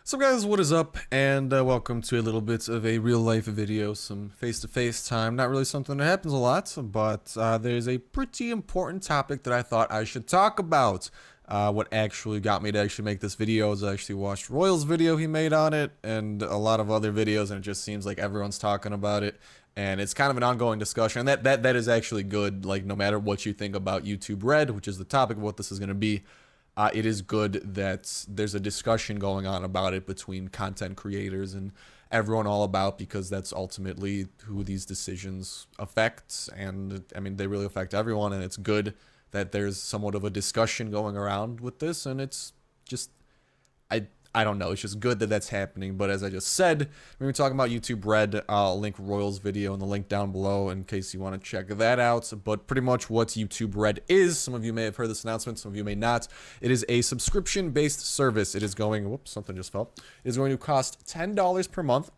So guys, what is up, and welcome to a little bit of a real-life video, some face-to-face time. Not really something that happens a lot, but there's a pretty important topic that I thought I should talk about. What actually got me to actually make this video is I actually watched Royal's video he made on it, and a lot of other videos, and it just seems like everyone's talking about it. And it's kind of an ongoing discussion, and that is actually good. Like, no matter what you think about YouTube Red, which is the topic of what this is going to be, it is good that there's a discussion going on about it between content creators and everyone all about, because that's ultimately who these decisions affect. And I mean, they really affect everyone, and it's good that there's somewhat of a discussion going around with this. And it's just, I don't know. It's just good that that's happening. But as I just said, when we're talking about YouTube Red, I'll link Royal's video in the link down below in case you want to check that out. But pretty much what YouTube Red is, some of you may have heard this announcement, some of you may not. It is a subscription-based service. It is going, whoops, something just fell. It is going to cost $10 per month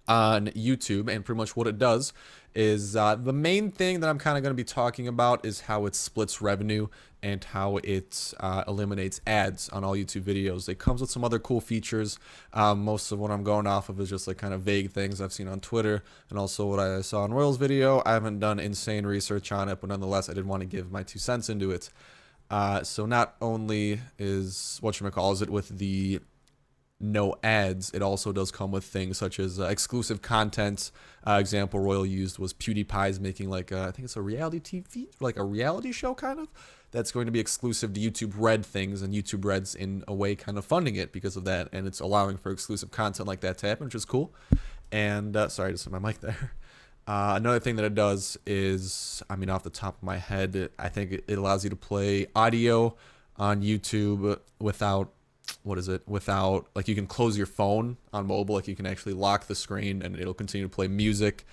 on YouTube, and pretty much what it does is the main thing that I'm kind of going to be talking about is how it splits revenue and how it eliminates ads on all YouTube videos. It comes with some other cool features. Most of what I'm going off of is just like kind of vague things I've seen on Twitter and also what I saw in Royal's video. I haven't done insane research on it, but nonetheless, I did want to give my 2 cents into it. So not only is whatchamacallit with the no ads, it also does come with things such as exclusive content. Example Royal used was PewDiePie's making like I think it's a reality TV, like a reality show kind of, that's going to be exclusive to YouTube Red things, and YouTube Red's in a way kind of funding it because of that, and it's allowing for exclusive content like that to happen, which is cool. And sorry, I just hit my mic there. Another thing that it does is, I mean, off the top of my head, I think it allows you to play audio on YouTube without, without, like, you can close your phone on mobile, like you can actually lock the screen and it'll continue to play music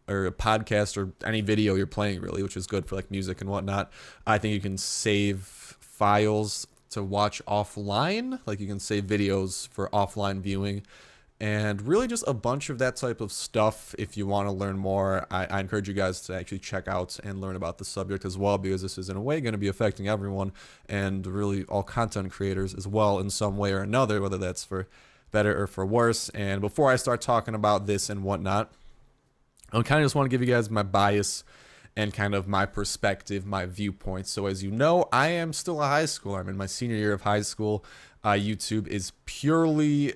or a podcast or any video you're playing, really, which is good for like music and whatnot. I think you can save files to watch offline, like you can save videos for offline viewing, and really just a bunch of that type of stuff. If you want to learn more, I encourage you guys to actually check out and learn about the subject as well, because this is in a way going to be affecting everyone, and really all content creators as well in some way or another, whether that's for better or for worse. And before I start talking about this and whatnot, I kind of just want to give you guys my bias and kind of my perspective, my viewpoint. So as you know, I am still a high schooler. I'm in my senior year of high school. YouTube is purely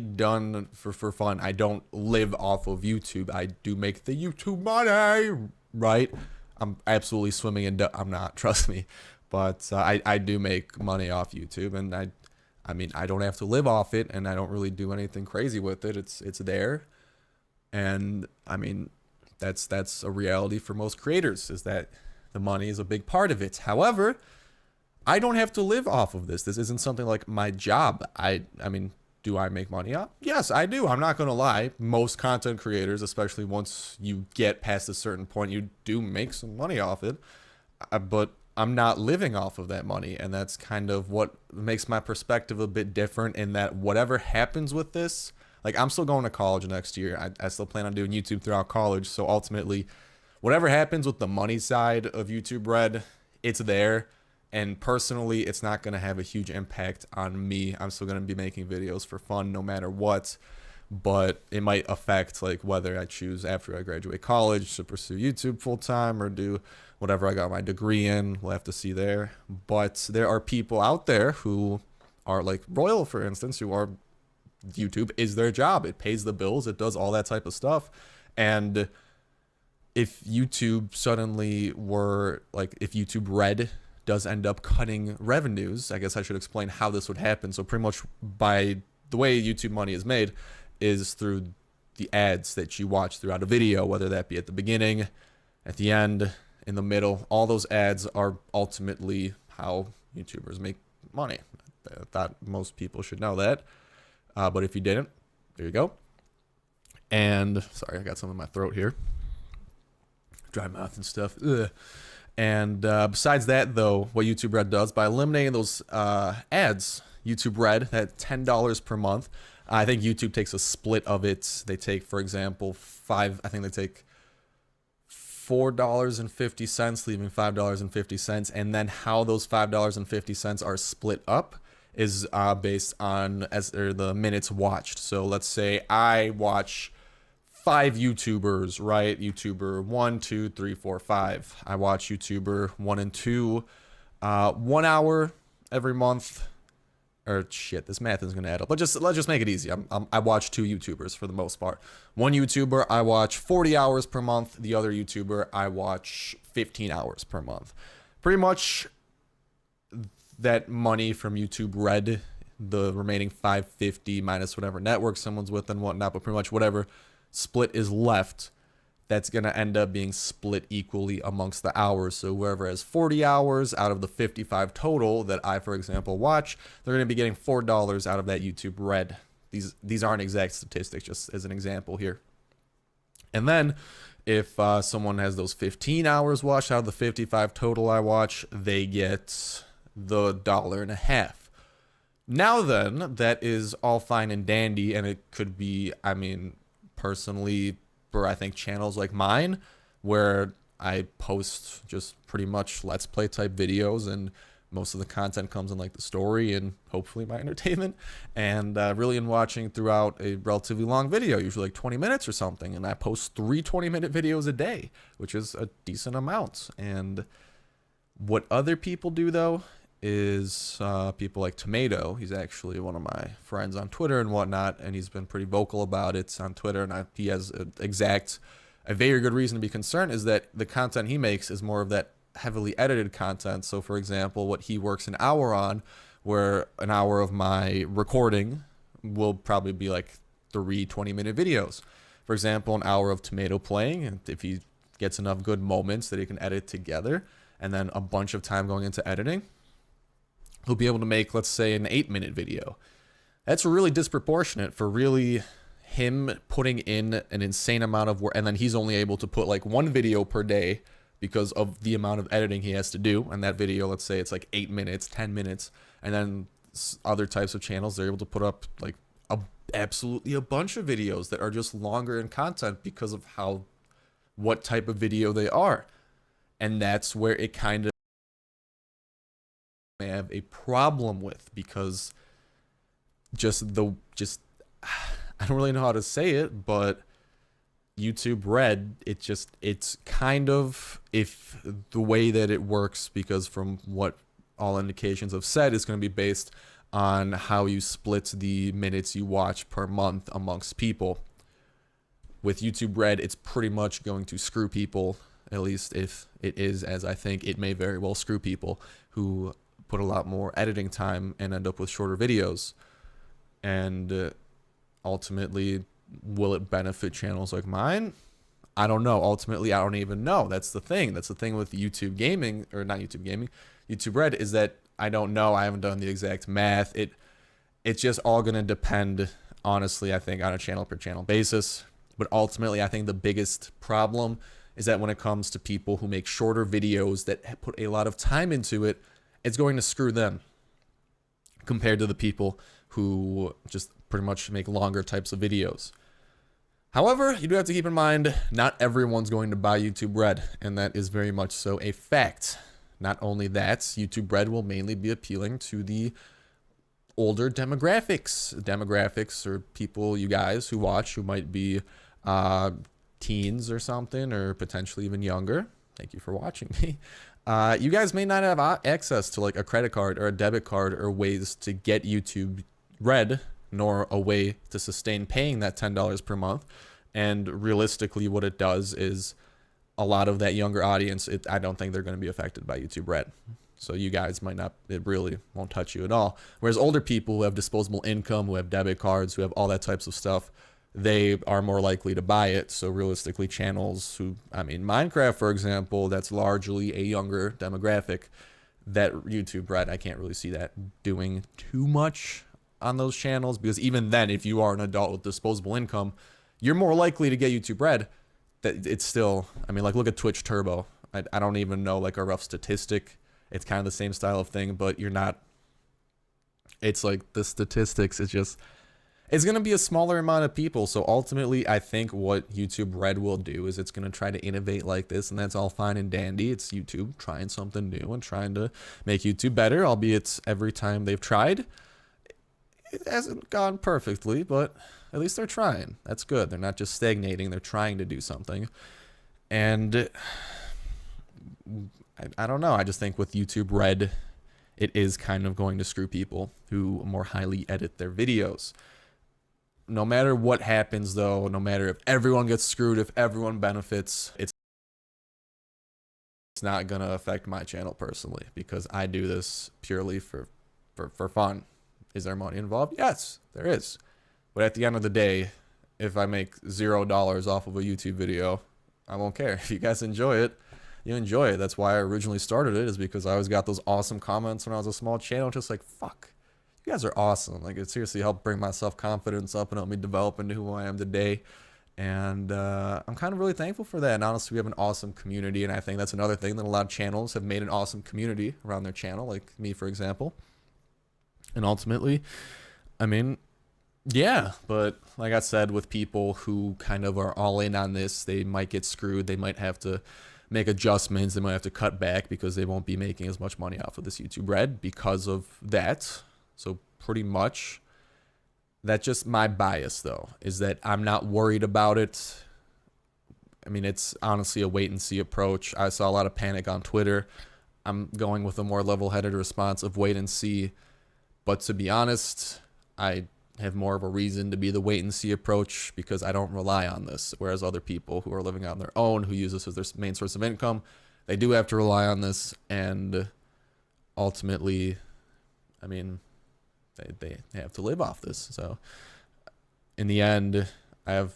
done for fun. I don't live off of YouTube. I do make the YouTube money, right? I'm absolutely swimming in I'm not, trust me. But I do make money off YouTube, and I mean, I don't have to live off it, and I don't really do anything crazy with it. It's there. And I mean, that's a reality for most creators, is that the money is a big part of it. However, I don't have to live off of this. This isn't something like my job. I mean, do I make money? Yes, I do. I'm not going to lie. Most content creators, especially once you get past a certain point, you do make some money off it. But I'm not living off of that money. And that's kind of what makes my perspective a bit different, in that whatever happens with this, like, I'm still going to college next year. I still plan on doing YouTube throughout college. So ultimately, whatever happens with the money side of YouTube Red, it's there. And personally, it's not going to have a huge impact on me. I'm still going to be making videos for fun no matter what. But it might affect, like, whether I choose after I graduate college to pursue YouTube full time or do whatever I got my degree in. We'll have to see there. But there are people out there who are like Royal, for instance, who are, YouTube is their job. It pays the bills. It does all that type of stuff. And if YouTube suddenly were, like, if YouTube Red does end up cutting revenues, I guess I should explain how this would happen. So pretty much by the way YouTube money is made is through the ads that you watch throughout a video, whether that be at the beginning, at the end, in the middle. All those ads are ultimately how YouTubers make money. I thought most people should know that. But if you didn't, there you go. And sorry, I got some in my throat here. Dry mouth and stuff. Ugh. And besides that, though, what YouTube Red does, by eliminating those ads, YouTube Red, at $10 per month, I think YouTube takes a split of it. They take, for example, I think they take $4.50, leaving $5.50. And then how those $5.50 are split up is based on the minutes watched. So let's say I watch 5 YouTubers, right? YouTuber 1, 2, 3, 4, 5. I watch YouTuber 1 and 2 1 hour every month. Or shit, this math isn't gonna add up. Let's just make it easy. I watch 2 YouTubers for the most part. One YouTuber I watch 40 hours per month. The other YouTuber I watch 15 hours per month. Pretty much that money from YouTube Red, the remaining 550 minus whatever network someone's with and whatnot, but pretty much whatever split is left, that's going to end up being split equally amongst the hours. So whoever has 40 hours out of the 55 total that I, for example, watch, they're going to be getting $4 out of that YouTube Red. These aren't exact statistics, just as an example here. And then if someone has those 15 hours watched out of the 55 total I watch, they get the $1.50. Now then, that is all fine and dandy, and it could be, I mean, personally, for I think channels like mine, where I post just pretty much Let's Play type videos, and most of the content comes in like the story and hopefully my entertainment, and really in watching throughout a relatively long video, usually like 20 minutes or something, and I post 3 20-minute videos a day, which is a decent amount. And what other people do though is people like Tomato. He's actually one of my friends on Twitter and whatnot, and he's been pretty vocal about it on Twitter, and he has a very good reason to be concerned, is that the content he makes is more of that heavily edited content. So for example, what he works an hour on, where an hour of my recording will probably be like 3 20-minute videos. For example, an hour of Tomato playing, and if he gets enough good moments that he can edit together, and then a bunch of time going into editing, he'll be able to make, let's say, an 8-minute video. That's really disproportionate for really him putting in an insane amount of work, and then he's only able to put like 1 video per day because of the amount of editing he has to do. And that video, let's say it's like 8 minutes, 10 minutes, and then other types of channels, they're able to put up like absolutely a bunch of videos that are just longer in content because of what type of video they are. And that's where it kind of have a problem with, because I don't really know how to say it, but YouTube Red, it's kind of, if the way that it works, because from what all indications have said, it's going to be based on how you split the minutes you watch per month amongst people. With YouTube Red, it's pretty much going to screw people, at least if it is, as I think it may very well screw people who put a lot more editing time and end up with shorter videos. And ultimately, will it benefit channels like mine? I don't know. Ultimately, I don't even know. That's the thing. That's the thing with YouTube gaming, or not YouTube gaming, YouTube Red, is that I don't know. I haven't done the exact math. It's just all going to depend, honestly, I think, on a channel per channel basis. But ultimately, I think the biggest problem is that when it comes to people who make shorter videos that put a lot of time into it, it's going to screw them compared to the people who just pretty much make longer types of videos. However, you do have to keep in mind, not everyone's going to buy YouTube Red, and that is very much so a fact. Not only that, YouTube Red will mainly be appealing to the older demographics. Demographics are people, you guys who watch, who might be teens or something, or potentially even younger. Thank you for watching me. You guys may not have access to like a credit card or a debit card or ways to get YouTube Red, nor a way to sustain paying that $10 per month. And realistically, what it does is a lot of that younger audience, I don't think they're going to be affected by YouTube Red. So you guys might not, it really won't touch you at all. Whereas older people who have disposable income, who have debit cards, who have all that types of stuff, they are more likely to buy it. So realistically, channels who, I mean, Minecraft, for example, that's largely a younger demographic. That YouTube Red, I can't really see that doing too much on those channels, because even then, if you are an adult with disposable income, you're more likely to get YouTube Red. That it's still, I mean, like, look at Twitch Turbo. I don't even know like a rough statistic. It's kind of the same style of thing, but you're not, it's like the statistics is just, It's going to be a smaller amount of people. So ultimately, I think what YouTube Red will do is it's going to try to innovate like this, and that's all fine and dandy. It's YouTube trying something new and trying to make YouTube better, albeit every time they've tried, it hasn't gone perfectly, but at least they're trying. That's good. They're not just stagnating. They're trying to do something. And I don't know. I just think with YouTube Red, it is kind of going to screw people who more highly edit their videos. No matter what happens, though, no matter if everyone gets screwed, if everyone benefits, it's not going to affect my channel personally, because I do this purely for fun. Is there money involved? Yes, there is. But at the end of the day, if I make $0 off of a YouTube video, I won't care. If you guys enjoy it, you enjoy it. That's why I originally started it, is because I always got those awesome comments when I was a small channel, just like, fuck. You guys are awesome. Like, it seriously helped bring my self-confidence up and help me develop into who I am today. And I'm kind of really thankful for that. And honestly, we have an awesome community. And I think that's another thing that a lot of channels have made an awesome community around their channel, like me, for example. And ultimately, I mean, yeah, but like I said, with people who kind of are all in on this, they might get screwed. They might have to make adjustments. They might have to cut back because they won't be making as much money off of this YouTube Red because of that. So pretty much, that's just my bias, though, is that I'm not worried about it. I mean, it's honestly a wait-and-see approach. I saw a lot of panic on Twitter. I'm going with a more level-headed response of wait and see. But to be honest, I have more of a reason to be the wait-and-see approach because I don't rely on this. Whereas other people who are living on their own, who use this as their main source of income, they do have to rely on this. And ultimately, I mean, they have to live off this. So in the end, I'm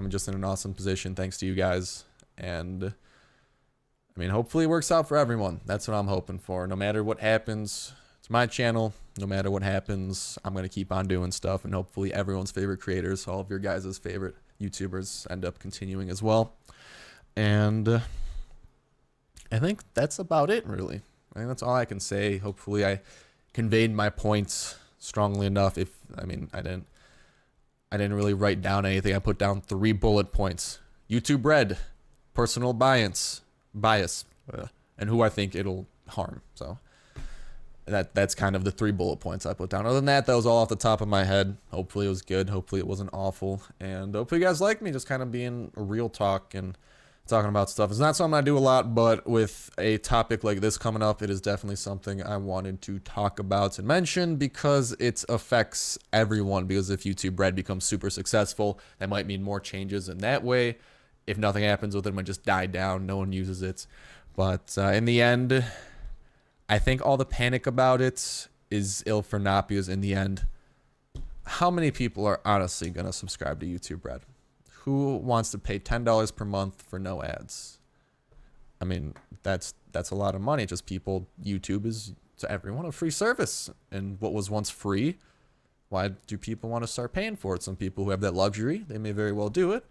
just in an awesome position thanks to you guys. And I mean, hopefully it works out for everyone. That's what I'm hoping for. No matter what happens, it's my channel. No matter what happens, I'm going to keep on doing stuff. And hopefully everyone's favorite creators, all of your guys' favorite YouTubers, end up continuing as well. And I think that's about it, really. I think that's all I can say. Hopefully I conveyed my points strongly enough. I didn't really write down anything. I put down 3 bullet points: YouTube Red, personal bias, and who I think it'll harm. So that's kind of the 3 bullet points I put down. Other than that, that was all off the top of my head. Hopefully it was good. Hopefully it wasn't awful. And hopefully you guys like me just kind of being a real talk and talking about stuff. It's not something I do a lot, but with a topic like this coming up, it is definitely something I wanted to talk about and mention because it affects everyone. Because if YouTube Red becomes super successful, that might mean more changes in that way. If nothing happens with it, it might just die down. No one uses it. But in the end, I think all the panic about it is ill for naught, because in the end, how many people are honestly going to subscribe to YouTube Red? Who wants to pay $10 per month for no ads? I mean, that's a lot of money. Just people, YouTube is to everyone a free service. And what was once free, why do people want to start paying for it? Some people who have that luxury, they may very well do it.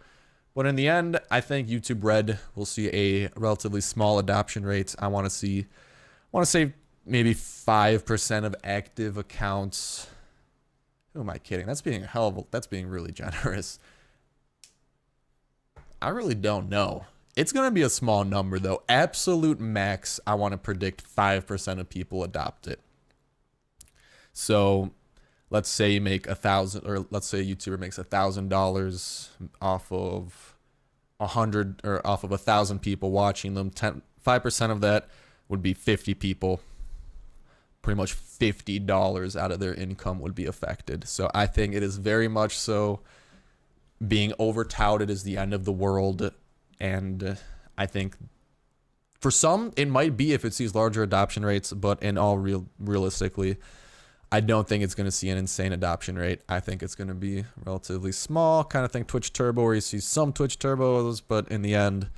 But in the end, I think YouTube Red will see a relatively small adoption rate. I want to say maybe 5% of active accounts. Who am I kidding? That's being really generous. I really don't know. It's going to be a small number, though. Absolute max, I want to predict 5% of people adopt it. So let's say you make $1,000, or let's say a YouTuber makes $1,000 off of 100 or off of 1,000 people watching them. 5% of that would be 50 people. Pretty much $50 out of their income would be affected. So I think it is very much so being over touted as the end of the world. And I think for some it might be if it sees larger adoption rates, but in all realistically, I don't think it's going to see an insane adoption rate. I think it's going to be relatively small, kind of think Twitch Turbo, where you see some Twitch Turbos, but in the end,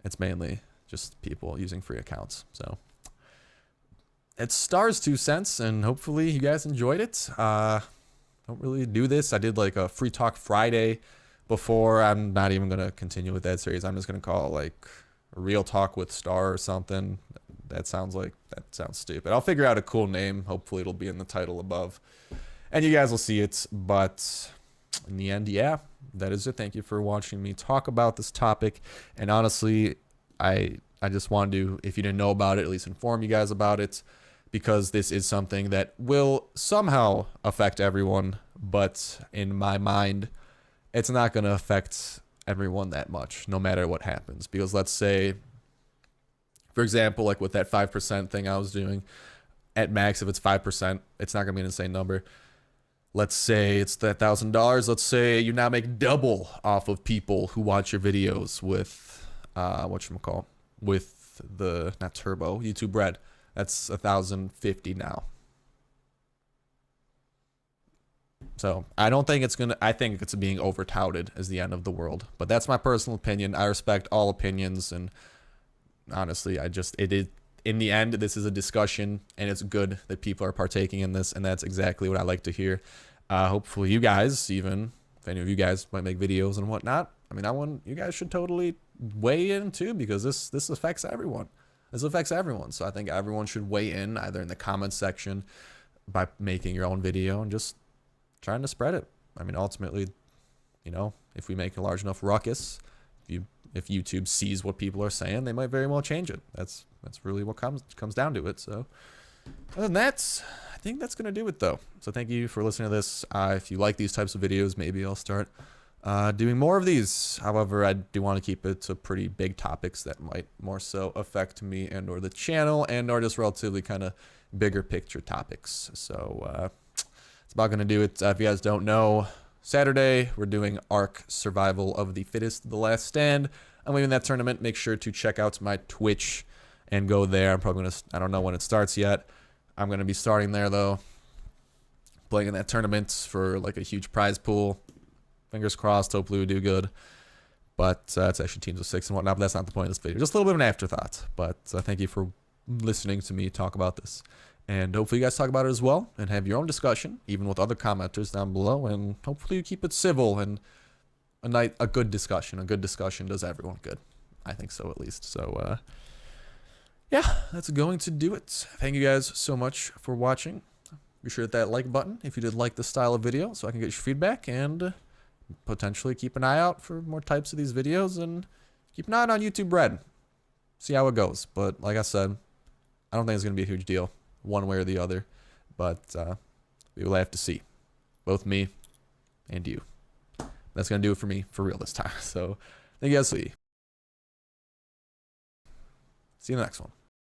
it's mainly just people using free accounts. So it's Stars 2 cents, and hopefully you guys enjoyed it. Don't really do this. I did like a Free Talk Friday before. I'm not even going to continue with that series. I'm just going to call it like Real Talk with Star or something. That sounds stupid. I'll figure out a cool name. Hopefully it'll be in the title above. and you guys will see it. But in the end, yeah, that is it. Thank you for watching me talk about this topic. And honestly, I just wanted to, if you didn't know about it, at least inform you guys about it, because this is something that will somehow affect everyone. But in my mind, it's not going to affect everyone that much, no matter what happens. Because let's say, for example, like with that 5% thing I was doing, at max, if it's 5%, it's not going to be an insane number. Let's say it's that $1,000. Let's say you now make double off of people who watch your videos with, whatchamacallit, with the, not Turbo, YouTube Red. That's 1,050 now. So I don't think it's gonna. I think it's being over touted as the end of the world. But that's my personal opinion. I respect all opinions, and honestly, it is. In the end, this is a discussion, and it's good that people are partaking in this, and that's exactly what I like to hear. Hopefully, you guys, even if any of you guys might make videos and whatnot, I mean, you guys should totally weigh in too, because this affects everyone. This affects everyone. So I think everyone should weigh in either in the comments section by making your own video and just trying to spread it. I mean, ultimately, you know, if we make a large enough ruckus, if YouTube sees what people are saying, they might very well change it. That's really what comes down to it. So other than that, I think that's gonna do it though. So thank you for listening to this. If you like these types of videos, maybe I'll start doing more of these. However, I do want to keep it to pretty big topics that might more so affect me and or the channel, and or just relatively kind of bigger picture topics. So it's about gonna do it. If you guys don't know, Saturday we're doing Ark Survival of the Fittest, The Last Stand. I'm leaving that tournament. Make sure to check out my Twitch and go there. I'm probably gonna, I don't know when it starts yet. I'm gonna be starting there though, playing in that tournament for like a huge prize pool. Fingers crossed, hopefully we do good. But it's actually teams of 6 and whatnot, but that's not the point of this video. Just a little bit of an afterthought. But thank you for listening to me talk about this. And hopefully you guys talk about it as well and have your own discussion, even with other commenters down below. And hopefully you keep it civil and a good discussion. A good discussion does everyone good. I think so, at least. So, yeah, that's going to do it. Thank you guys so much for watching. Be sure to hit that like button if you did like this style of video so I can get your feedback, and potentially keep an eye out for more types of these videos, and keep an eye on YouTube Red. See how it goes. But like I said, I don't think it's going to be a huge deal one way or the other, but we will have to see, both me and you. That's going to do it for me for real this time. So thank you guys. See you in the next one.